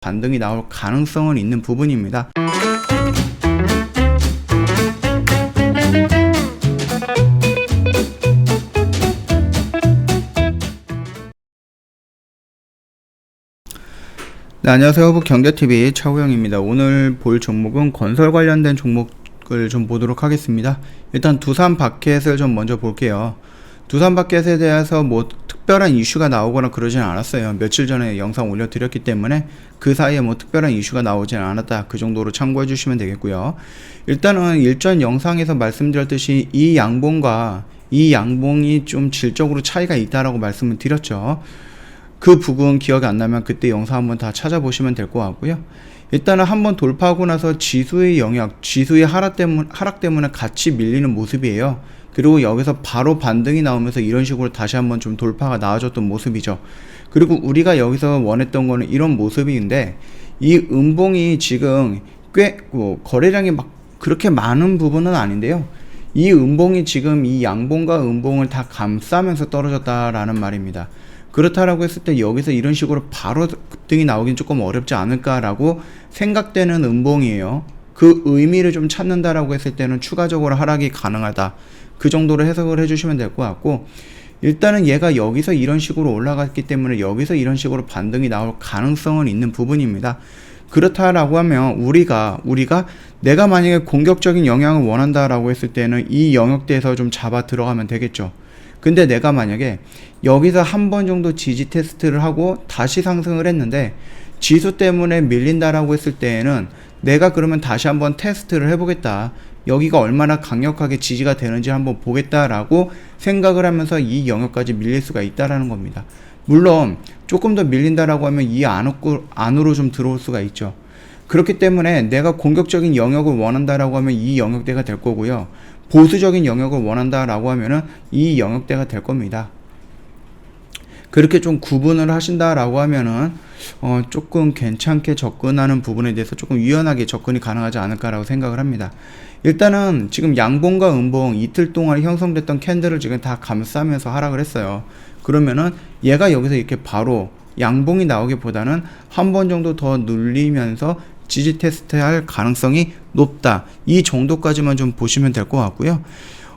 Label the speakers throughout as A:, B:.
A: 반등이 나올 가능성은 있는 부분입니다. 네, 안녕하세요. 경제TV 차우영입니다. 오늘 볼 종목은 건설 관련된 종목을 좀 보도록 하겠습니다. 일단 두산바켓을 좀 먼저 볼게요. 두산바켓에 대해서 뭐 특별한 이슈가 나오거나 그러진 않았어요. 며칠 전에 영상 올려드렸기 때문에 그 사이에 뭐 특별한 이슈가 나오진 않았다, 그 정도로 참고해 주시면 되겠고요. 일단은 일전 영상에서 말씀드렸듯이 이 양봉과 이 양봉이 좀 질적으로 차이가 있다라고 말씀을 드렸죠. 그 부분 기억이 안 나면 그때 영상 한번 다 찾아보시면 될 것 같고요. 일단은 한번 돌파하고 나서 지수의 영역, 지수의 하락 때문에 같이 밀리는 모습이에요. 그리고 여기서 바로 반등이 나오면서 이런 식으로 다시 한번 좀 돌파가 나와줬던 모습이죠. 그리고 우리가 여기서 원했던 거는 이런 모습인데, 이 음봉이 지금 꽤 거래량이 막 그렇게 많은 부분은 아닌데요. 이 음봉이 지금 이 양봉과 음봉을 다 감싸면서 떨어졌다라는 말입니다. 그렇다라고 했을 때 여기서 이런 식으로 바로 급등이 나오긴 조금 어렵지 않을까라고 생각되는 음봉이에요. 그 의미를 좀 찾는다라고 했을 때는 추가적으로 하락이 가능하다, 그 정도로 해석을 해주시면 될 것 같고, 일단은 얘가 여기서 이런 식으로 올라갔기 때문에 여기서 이런 식으로 반등이 나올 가능성은 있는 부분입니다. 그렇다라고 하면 우리가 내가 만약에 공격적인 영향을 원한다라고 했을 때는 이 영역대에서 좀 잡아 들어가면 되겠죠. 근데 내가 만약에 여기서 한 번 정도 지지 테스트를 하고 다시 상승을 했는데 지수 때문에 밀린다라고 했을 때에는 내가 그러면 다시 한번 테스트를 해보겠다, 여기가 얼마나 강력하게 지지가 되는지 한번 보겠다라고 생각을 하면서 이 영역까지 밀릴 수가 있다라는 겁니다. 물론 조금 더 밀린다라고 하면 이 안으로 좀 들어올 수가 있죠. 그렇기 때문에 내가 공격적인 영역을 원한다라고 하면 이 영역대가 될 거고요. 보수적인 영역을 원한다라고 하면은 이 영역대가 될 겁니다. 그렇게 좀 구분을 하신다라고 하면은 조금 괜찮게 접근하는 부분에 대해서 조금 유연하게 접근이 가능하지 않을까라고 생각을 합니다. 일단은 지금 양봉과 음봉 이틀 동안 형성됐던 캔들을 지금 다 감싸면서 하락을 했어요. 그러면은 얘가 여기서 이렇게 바로 양봉이 나오기보다는 한 번 정도 더 눌리면서 지지 테스트 할 가능성이 높다, 이 정도까지만 좀 보시면 될 것 같고요.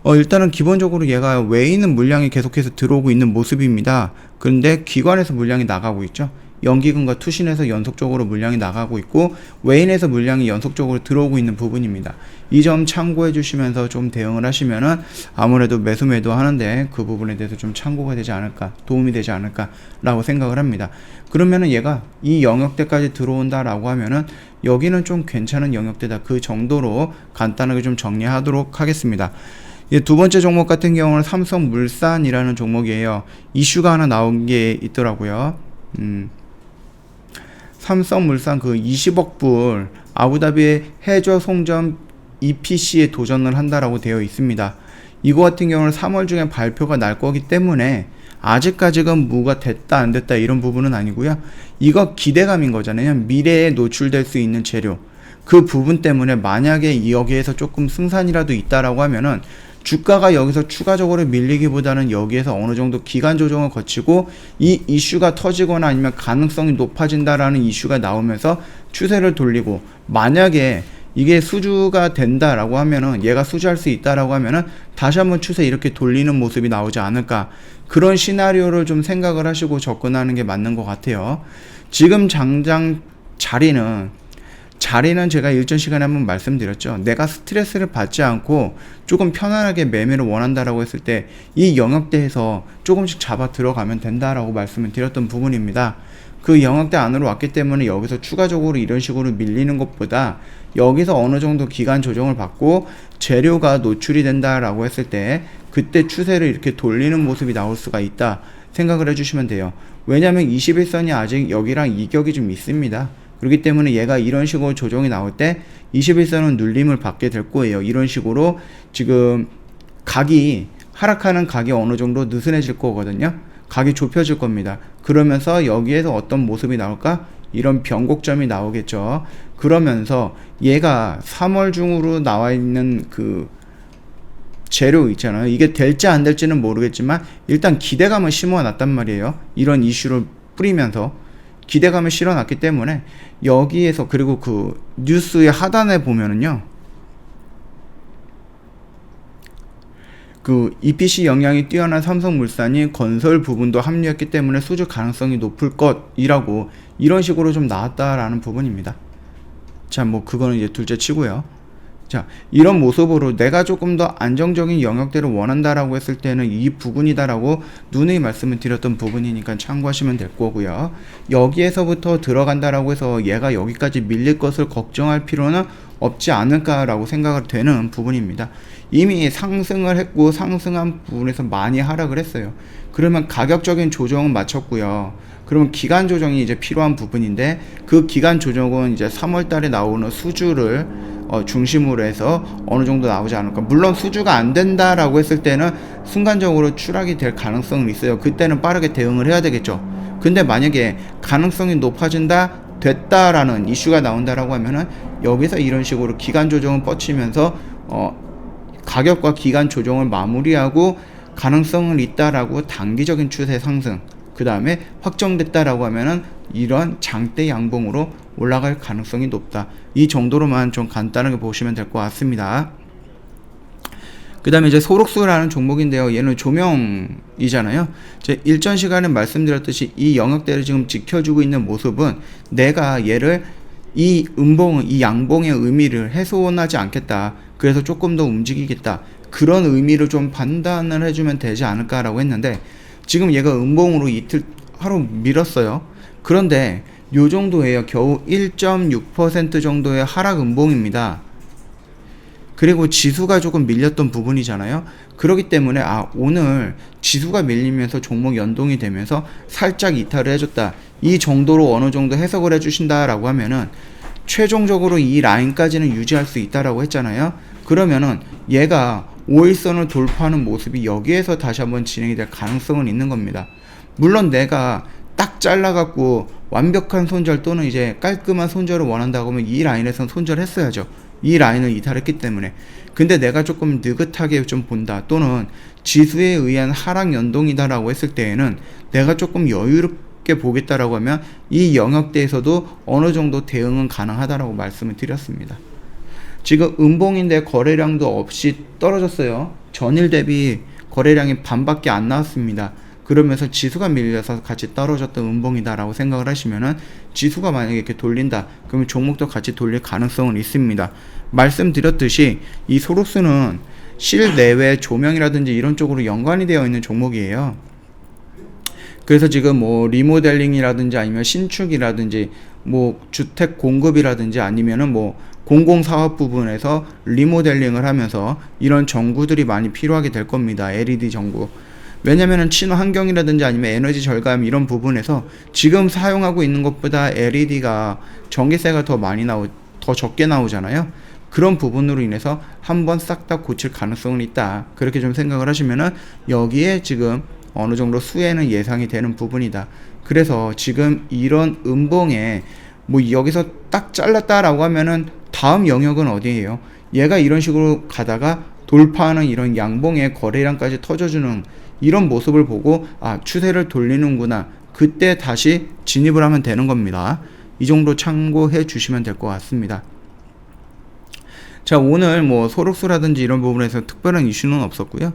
A: 일단은 기본적으로 얘가 외인은 물량이 계속해서 들어오고 있는 모습입니다. 그런데 기관에서 물량이 나가고 있죠. 연기금과 투신에서 연속적으로 물량이 나가고 있고 외인에서 물량이 연속적으로 들어오고 있는 부분입니다. 이 점 참고해 주시면서 좀 대응을 하시면은 아무래도 매도 하는데 그 부분에 대해서 좀 참고가 되지 않을까, 도움이 되지 않을까 라고 생각을 합니다. 그러면은 얘가 이 영역대까지 들어온다라고 하면은 여기는 좀 괜찮은 영역대다, 그 정도로 간단하게 좀 정리하도록 하겠습니다. 두 번째 종목 같은 경우는 삼성물산이라는 종목이에요. 이슈가 하나 나온 게 있더라고요. 삼성물산 그 20억 불 아부다비의 해저 송전 EPC에 도전을 한다라고 되어 있습니다. 이거 같은 경우는 3월 중에 발표가 날 거기 때문에 아직까지는 뭐가 됐다 안 됐다 이런 부분은 아니고요. 이거 기대감인 거잖아요. 미래에 노출될 수 있는 재료, 그 부분 때문에 만약에 여기에서 조금 승산이라도 있다라고 하면은 주가가 여기서 추가적으로 밀리기보다는 여기에서 어느 정도 기간 조정을 거치고 이 이슈가 터지거나 아니면 가능성이 높아진다라는 이슈가 나오면서 추세를 돌리고, 만약에 이게 수주가 된다라고 하면은, 얘가 수주할 수 있다라고 하면은 다시 한번 추세 이렇게 돌리는 모습이 나오지 않을까, 그런 시나리오를 좀 생각을 하시고 접근하는 게 맞는 것 같아요. 지금 당장 자리는 제가 일전 시간에 한번 말씀드렸죠. 내가 스트레스를 받지 않고 조금 편안하게 매매를 원한다라고 했을 때 이 영역대에서 조금씩 잡아 들어가면 된다라고 말씀을 드렸던 부분입니다. 그 영역대 안으로 왔기 때문에 여기서 추가적으로 이런 식으로 밀리는 것보다 여기서 어느 정도 기간 조정을 받고 재료가 노출이 된다라고 했을 때 그때 추세를 이렇게 돌리는 모습이 나올 수가 있다 생각을 해주시면 돼요. 왜냐하면 21선이 아직 여기랑 이격이 좀 있습니다. 그렇기 때문에 얘가 이런 식으로 조정이 나올 때 21선은 눌림을 받게 될 거예요. 이런 식으로 지금 하락하는 각이 어느 정도 느슨해질 거거든요. 각이 좁혀질 겁니다. 그러면서 여기에서 어떤 모습이 나올까? 이런 변곡점이 나오겠죠. 그러면서 얘가 3월 중으로 나와 있는 그 재료 있잖아요. 이게 될지 안 될지는 모르겠지만 일단 기대감을 심어 놨단 말이에요. 이런 이슈를 뿌리면서 기대감을 실어놨기 때문에 여기에서, 그리고 그 뉴스의 하단에 보면은요, 그 EPC 역량이 뛰어난 삼성물산이 건설 부분도 합류했기 때문에 수주 가능성이 높을 것이라고 이런 식으로 좀 나왔다라는 부분입니다. 자, 뭐 그거는 이제 둘째 치고요. 자, 이런 모습으로 내가 조금 더 안정적인 영역대를 원한다라고 했을 때는 이 부분이다라고 누누이 말씀을 드렸던 부분이니까 참고하시면 될 거고요. 여기에서부터 들어간다라고 해서 얘가 여기까지 밀릴 것을 걱정할 필요는 없지 않을까라고 생각이 되는 부분입니다. 이미 상승을 했고 상승한 부분에서 많이 하락을 했어요. 그러면 가격적인 조정은 마쳤고요. 그러면 기간 조정이 이제 필요한 부분인데, 그 기간 조정은 이제 3월 달에 나오는 수주를 중심으로 해서 어느 정도 나오지 않을까. 물론 수주가 안 된다라고 했을 때는 순간적으로 추락이 될 가능성은 있어요. 그때는 빠르게 대응을 해야 되겠죠. 근데 만약에 가능성이 높아진다, 됐다라는 이슈가 나온다라고 하면은 여기서 이런 식으로 기간 조정을 뻗치면서 가격과 기간 조정을 마무리하고 가능성은 있다라고 단기적인 추세 상승, 그 다음에 확정됐다라고 하면은 이런 장대 양봉으로 올라갈 가능성이 높다. 이 정도로만 좀 간단하게 보시면 될 것 같습니다. 그 다음에 이제 소록수라는 종목인데요. 얘는 조명이잖아요. 제 일전 시간에 말씀드렸듯이 이 영역대를 지금 지켜주고 있는 모습은 내가 얘를 이 양봉의 의미를 해소하지 않겠다. 그래서 조금 더 움직이겠다. 그런 의미를 좀 판단을 해주면 되지 않을까라고 했는데, 지금 얘가 음봉으로 이틀 하루 밀었어요. 그런데 요 정도예요. 겨우 1.6% 정도의 하락 음봉입니다. 그리고 지수가 조금 밀렸던 부분이잖아요. 그렇기 때문에 오늘 지수가 밀리면서 종목 연동이 되면서 살짝 이탈을 해줬다. 이 정도로 어느 정도 해석을 해주신다라고 하면은 최종적으로 이 라인까지는 유지할 수 있다라고 했잖아요. 그러면은 얘가 5일선을 돌파하는 모습이 여기에서 다시 한번 진행이 될 가능성은 있는 겁니다. 물론 내가 딱 잘라갖고 완벽한 손절 또는 이제 깔끔한 손절을 원한다고 하면 이 라인에선 손절했어야죠. 이 라인을 이탈했기 때문에. 근데 내가 조금 느긋하게 좀 본다, 또는 지수에 의한 하락 연동이다라고 했을 때에는 내가 조금 여유롭게 보겠다라고 하면 이 영역대에서도 어느 정도 대응은 가능하다라고 말씀을 드렸습니다. 지금 음봉인데 거래량도 없이 떨어졌어요. 전일 대비 거래량이 반밖에 안 나왔습니다. 그러면서 지수가 밀려서 같이 떨어졌던 음봉이다라고 생각을 하시면은, 지수가 만약에 이렇게 돌린다, 그러면 종목도 같이 돌릴 가능성은 있습니다. 말씀드렸듯이 이 소록스는 실내외 조명이라든지 이런 쪽으로 연관이 되어 있는 종목이에요. 그래서 지금 뭐 리모델링이라든지 아니면 신축이라든지 뭐 주택 공급이라든지 아니면은 뭐 공공사업 부분에서 리모델링을 하면서 이런 전구들이 많이 필요하게 될 겁니다. LED 전구. 왜냐면은 친환경이라든지 아니면 에너지 절감 이런 부분에서 지금 사용하고 있는 것보다 LED가 전기세가 더 적게 나오잖아요. 그런 부분으로 인해서 한번 싹 다 고칠 가능성은 있다. 그렇게 좀 생각을 하시면은 여기에 지금 어느 정도 수혜는 예상이 되는 부분이다. 그래서 지금 이런 음봉에 뭐 여기서 딱 잘랐다라고 하면은 다음 영역은 어디예요? 얘가 이런 식으로 가다가 돌파하는 이런 양봉의 거래량까지 터져주는 이런 모습을 보고 추세를 돌리는구나. 그때 다시 진입을 하면 되는 겁니다. 이 정도 참고해 주시면 될 것 같습니다. 자, 오늘 뭐 소록수라든지 이런 부분에서 특별한 이슈는 없었고요.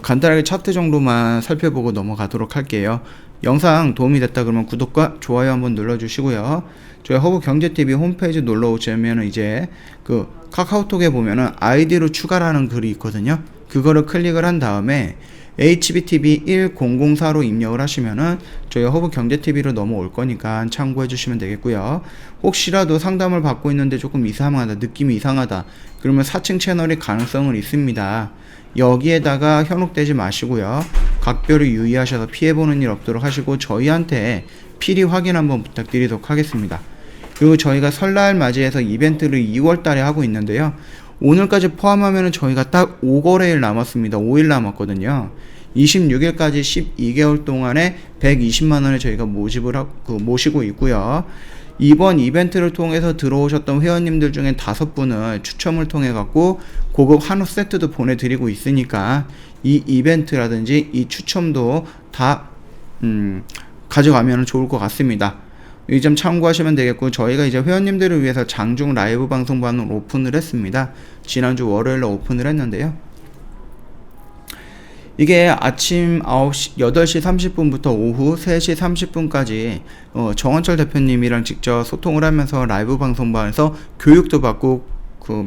A: 간단하게 차트 정도만 살펴보고 넘어가도록 할게요. 영상 도움이 됐다 그러면 구독과 좋아요 한번 눌러주시고요. 저희 허브경제TV 홈페이지 놀러 오시면 이제 그 카카오톡에 보면은 아이디로 추가라는 글이 있거든요. 그거를 클릭을 한 다음에 HBTV 1004로 입력을 하시면은 저희 허브경제TV로 넘어올 거니까 참고해 주시면 되겠고요. 혹시라도 상담을 받고 있는데 조금 이상하다, 느낌이 이상하다, 그러면 4층 채널이 가능성은 있습니다. 여기에다가 현혹되지 마시고요. 각별히 유의하셔서 피해보는 일 없도록 하시고 저희한테 필히 확인 한번 부탁드리도록 하겠습니다. 그리고 저희가 설날 맞이해서 이벤트를 2월달에 하고 있는데요. 오늘까지 포함하면 저희가 딱 5거래일 남았습니다. 5일 남았거든요. 26일까지 12개월 동안에 120만원을 저희가 모시고 있고요. 이번 이벤트를 통해서 들어오셨던 회원님들 중에 5분을 추첨을 통해 갖고 고급 한우 세트도 보내드리고 있으니까 이 이벤트라든지 이 추첨도 다 가져가면 좋을 것 같습니다. 이 점 참고하시면 되겠고, 저희가 이제 회원님들을 위해서 장중 라이브 방송반을 오픈을 했습니다. 지난주 월요일에 오픈을 했는데요. 이게 아침 8시 30분부터 오후 3시 30분까지 정원철 대표님이랑 직접 소통을 하면서 라이브 방송반에서 교육도 받고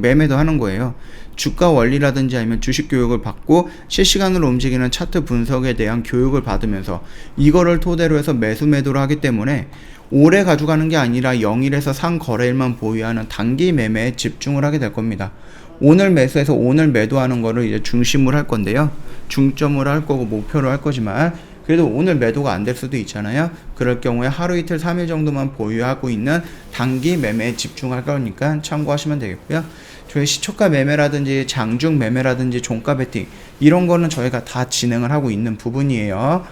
A: 매매도 하는 거예요. 주가 원리라든지 아니면 주식 교육을 받고 실시간으로 움직이는 차트 분석에 대한 교육을 받으면서 이거를 토대로 해서 매수 매도를 하기 때문에 오래 가져가는 게 아니라 0일에서 상거래일만 보유하는 단기 매매에 집중을 하게 될 겁니다. 오늘 매수해서 오늘 매도하는 거를 이제 중심으로 할 건데요. 중점으로 할 거고 목표로 할 거지만 그래도 오늘 매도가 안 될 수도 있잖아요. 그럴 경우에 하루 이틀 3일 정도만 보유하고 있는 단기 매매에 집중할 거니까 참고하시면 되겠고요. 저희 시초가 매매라든지 장중 매매라든지 종가 베팅 이런 거는 저희가 다 진행을 하고 있는 부분이에요.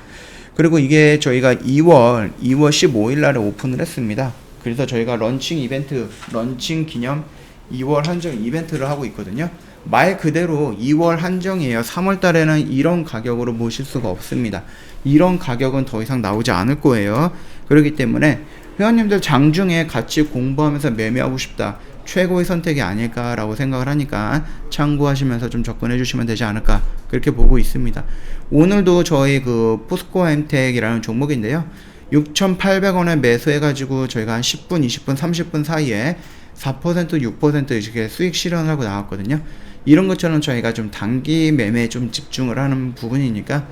A: 그리고 이게 저희가 2월 15일 날에 오픈을 했습니다. 그래서 저희가 런칭 기념 2월 한정 이벤트를 하고 있거든요. 말 그대로 2월 한정이에요. 3월 달에는 이런 가격으로 보실 수가 없습니다. 이런 가격은 더 이상 나오지 않을 거예요. 그렇기 때문에 회원님들 장중에 같이 공부하면서 매매하고 싶다. 최고의 선택이 아닐까라고 생각을 하니까 참고하시면서 좀 접근해 주시면 되지 않을까 그렇게 보고 있습니다. 오늘도 저희 포스코 엠텍이라는 종목인데요. 6,800원에 매수해가지고 저희가 한 10분, 20분, 30분 사이에 4%, 6% 이렇게 수익 실현을 하고 나왔거든요. 이런 것처럼 저희가 좀 단기 매매에 좀 집중을 하는 부분이니까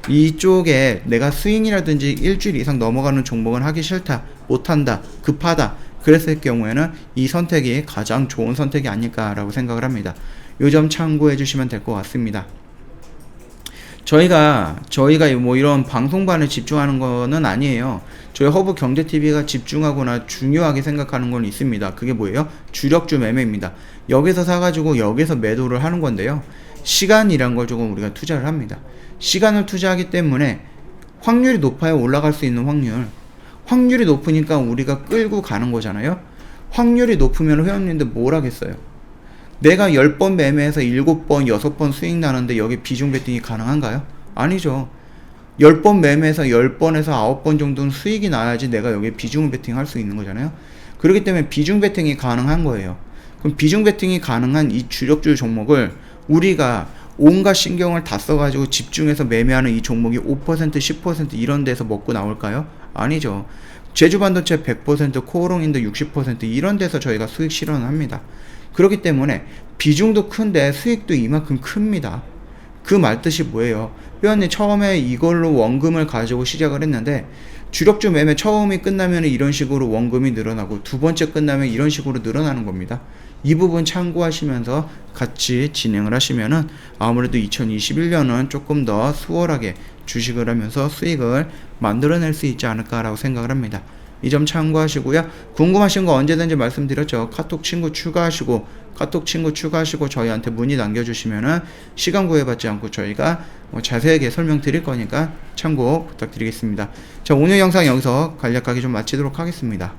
A: 이쪽에 내가 스윙이라든지 일주일 이상 넘어가는 종목은 하기 싫다, 못한다, 급하다 그랬을 경우에는 이 선택이 가장 좋은 선택이 아닐까라고 생각을 합니다. 이 점 참고해 주시면 될 것 같습니다. 저희가 뭐 이런 방송반에 집중하는 거는 아니에요. 저희 허브 경제TV가 집중하거나 중요하게 생각하는 건 있습니다. 그게 뭐예요? 주력주 매매입니다. 여기서 사가지고 여기서 매도를 하는 건데요. 시간이란 걸 조금 우리가 투자를 합니다. 시간을 투자하기 때문에 확률이 높아야 올라갈 수 있는 확률이 높으니까 우리가 끌고 가는 거잖아요. 확률이 높으면 회원님들 뭘 하겠어요? 내가 10번 매매해서 7번, 6번 수익 나는데 여기 비중 베팅이 가능한가요? 아니죠. 10번 매매해서 10번에서 9번 정도는 수익이 나야지 내가 여기 비중 베팅 할 수 있는 거잖아요. 그렇기 때문에 비중 베팅이 가능한 거예요. 그럼 비중 베팅이 가능한 이 주력주 종목을 우리가 온갖 신경을 다 써가지고 집중해서 매매하는 이 종목이 5%, 10% 이런 데서 먹고 나올까요? 아니죠. 제주반도체 100%, 코오롱인데 60% 이런 데서 저희가 수익 실현을 합니다. 그렇기 때문에 비중도 큰데 수익도 이만큼 큽니다. 그 말뜻이 뭐예요? 회원님 처음에 이걸로 원금을 가지고 시작을 했는데 주력주 매매 처음이 끝나면 이런 식으로 원금이 늘어나고 두 번째 끝나면 이런 식으로 늘어나는 겁니다. 이 부분 참고하시면서 같이 진행을 하시면은 아무래도 2021년은 조금 더 수월하게 주식을 하면서 수익을 만들어낼 수 있지 않을까라고 생각을 합니다. 이 점 참고하시고요. 궁금하신 거 언제든지 말씀드렸죠. 카톡 친구 추가하시고 저희한테 문의 남겨주시면은 시간 구애받지 않고 저희가 자세하게 설명드릴 거니까 참고 부탁드리겠습니다. 자, 오늘 영상 여기서 간략하게 좀 마치도록 하겠습니다.